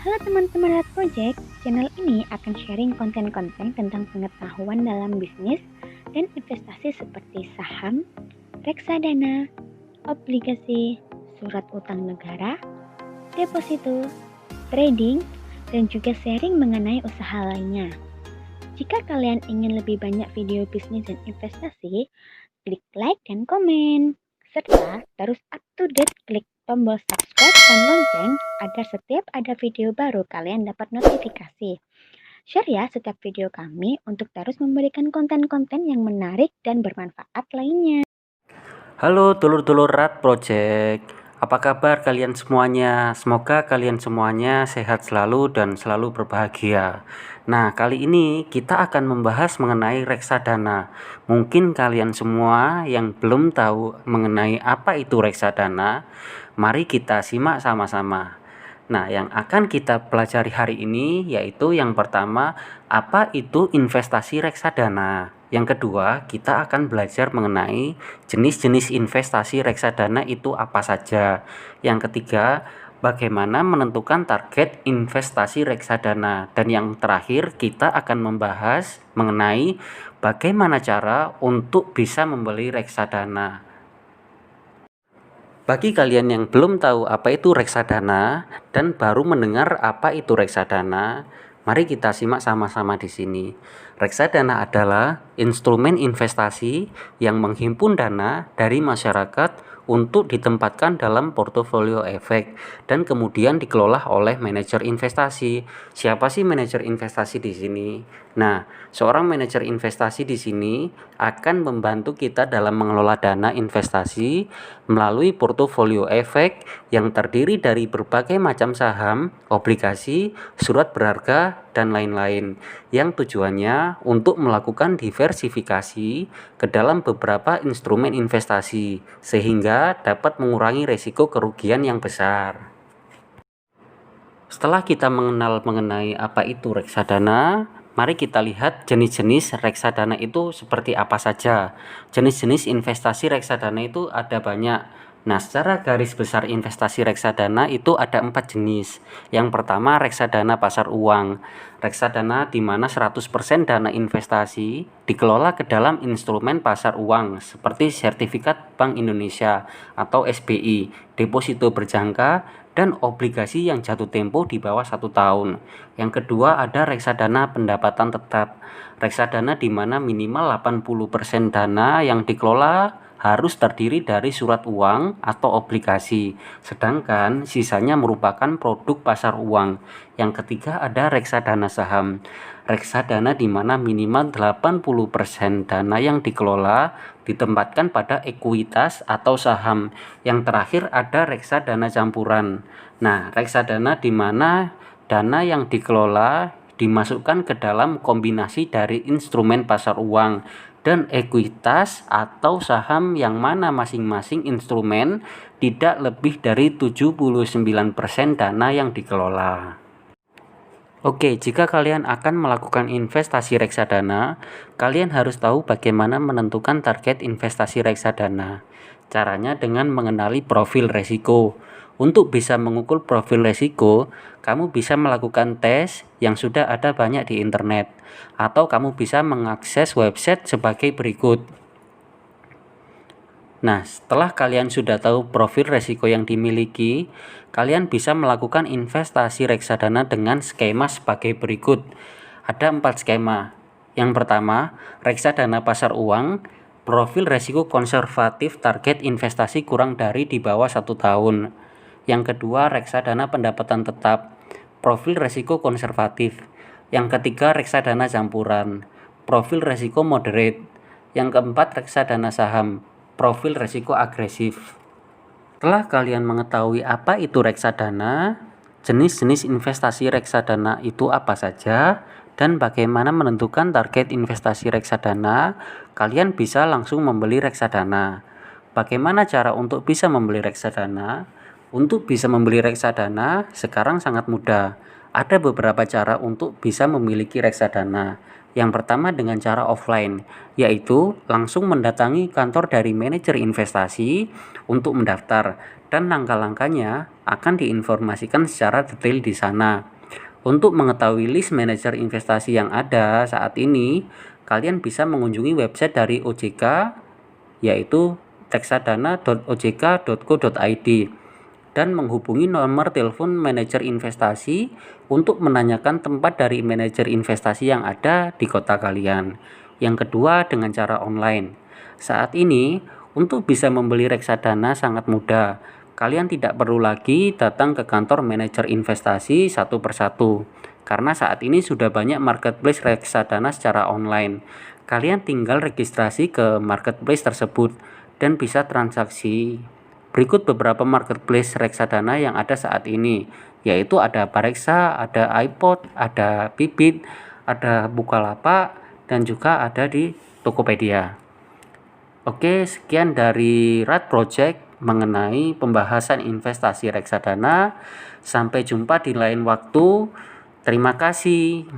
Halo teman-teman Red Project, channel ini akan sharing konten-konten tentang pengetahuan dalam bisnis dan investasi seperti saham, reksadana, obligasi, surat utang negara, deposito, trading, dan juga sharing mengenai usaha lainnya. Jika kalian ingin lebih banyak video bisnis dan investasi, klik like dan komen. Serta terus up to date klik tombol subscribe dan lonceng agar setiap ada video baru kalian dapat notifikasi. Share ya setiap video kami untuk terus memberikan konten-konten yang menarik dan bermanfaat lainnya. Halo dulur-dulur Rat Project, apa kabar kalian semuanya? Semoga kalian semuanya sehat selalu dan selalu berbahagia. Nah, kali ini kita akan membahas mengenai reksadana. Mungkin kalian semua yang belum tahu mengenai apa itu reksadana, mari kita simak sama-sama. Nah, yang akan kita pelajari hari ini yaitu yang pertama, apa itu investasi reksadana. Yang kedua, kita akan belajar mengenai jenis-jenis investasi reksadana itu apa saja. Yang ketiga, bagaimana menentukan target investasi reksadana. Dan yang terakhir, kita akan membahas mengenai bagaimana cara untuk bisa membeli reksadana. Bagi kalian yang belum tahu apa itu reksadana dan baru mendengar apa itu reksadana, mari kita simak sama-sama di sini. Reksadana adalah instrumen investasi yang menghimpun dana dari masyarakat untuk ditempatkan dalam portofolio efek dan kemudian dikelola oleh manajer investasi. Siapa sih manajer investasi di sini? Nah, seorang manajer investasi di sini akan membantu kita dalam mengelola dana investasi melalui portofolio efek yang terdiri dari berbagai macam saham, obligasi, surat berharga, dan lain-lain, yang tujuannya untuk melakukan diversifikasi ke dalam beberapa instrumen investasi, sehingga dapat mengurangi risiko kerugian yang besar. Setelah kita mengenal mengenai apa itu reksadana, mari kita lihat jenis-jenis reksadana itu seperti apa saja. Jenis-jenis investasi reksadana itu ada banyak. Nah, secara garis besar investasi reksadana itu ada 4 jenis. Yang pertama, reksadana pasar uang. Reksadana di mana 100% dana investasi dikelola ke dalam instrumen pasar uang seperti sertifikat Bank Indonesia atau SBI, deposito berjangka, dan obligasi yang jatuh tempo di bawah 1 tahun. Yang kedua ada reksadana pendapatan tetap. Reksadana di mana minimal 80% dana yang dikelola harus terdiri dari surat uang atau obligasi, sedangkan sisanya merupakan produk pasar uang. Yang ketiga ada reksadana saham. Reksadana di mana minimal 80% dana yang dikelola ditempatkan pada ekuitas atau saham. Yang terakhir ada reksadana campuran. Nah, reksadana di mana dana yang dikelola dimasukkan ke dalam kombinasi dari instrumen pasar uang dan ekuitas atau saham yang mana masing-masing instrumen tidak lebih dari 79% dana yang dikelola. Oke, jika kalian akan melakukan investasi reksadana, kalian harus tahu bagaimana menentukan target investasi reksadana. Caranya dengan mengenali profil risiko. Untuk bisa mengukur profil risiko, kamu bisa melakukan tes yang sudah ada banyak di internet, atau kamu bisa mengakses website sebagai berikut. Nah, setelah kalian sudah tahu profil risiko yang dimiliki, kalian bisa melakukan investasi reksadana dengan skema sebagai berikut. Ada 4 skema. Yang pertama, reksadana pasar uang, profil risiko konservatif, target investasi kurang dari di bawah 1 tahun. Yang kedua, reksadana pendapatan tetap, profil risiko konservatif. Yang ketiga, reksadana campuran, profil risiko moderate. Yang keempat, reksadana saham, profil risiko agresif. Setelah kalian mengetahui apa itu reksadana, jenis-jenis investasi reksadana itu apa saja, dan bagaimana menentukan target investasi reksadana, kalian bisa langsung membeli reksadana. Bagaimana cara untuk bisa membeli reksadana? Untuk bisa membeli reksadana sekarang sangat mudah. Ada beberapa cara untuk bisa memiliki reksadana. Yang pertama dengan cara offline, yaitu langsung mendatangi kantor dari manajer investasi untuk mendaftar, dan langkah-langkahnya akan diinformasikan secara detail di sana. Untuk mengetahui list manajer investasi yang ada saat ini, kalian bisa mengunjungi website dari OJK, yaitu reksadana.ojk.co.id, dan menghubungi nomor telepon manajer investasi untuk menanyakan tempat dari manajer investasi yang ada di kota kalian. Yang kedua, dengan cara online. Saat ini, untuk bisa membeli reksadana sangat mudah. Kalian tidak perlu lagi datang ke kantor manajer investasi satu persatu, karena saat ini sudah banyak marketplace reksadana secara online. Kalian tinggal registrasi ke marketplace tersebut dan bisa transaksi. Berikut beberapa marketplace reksadana yang ada saat ini, yaitu ada Bareksa, ada iPod, ada Bibit, ada Bukalapak, dan juga ada di Tokopedia. Oke, sekian dari Rat Project mengenai pembahasan investasi reksadana. Sampai jumpa di lain waktu. Terima kasih.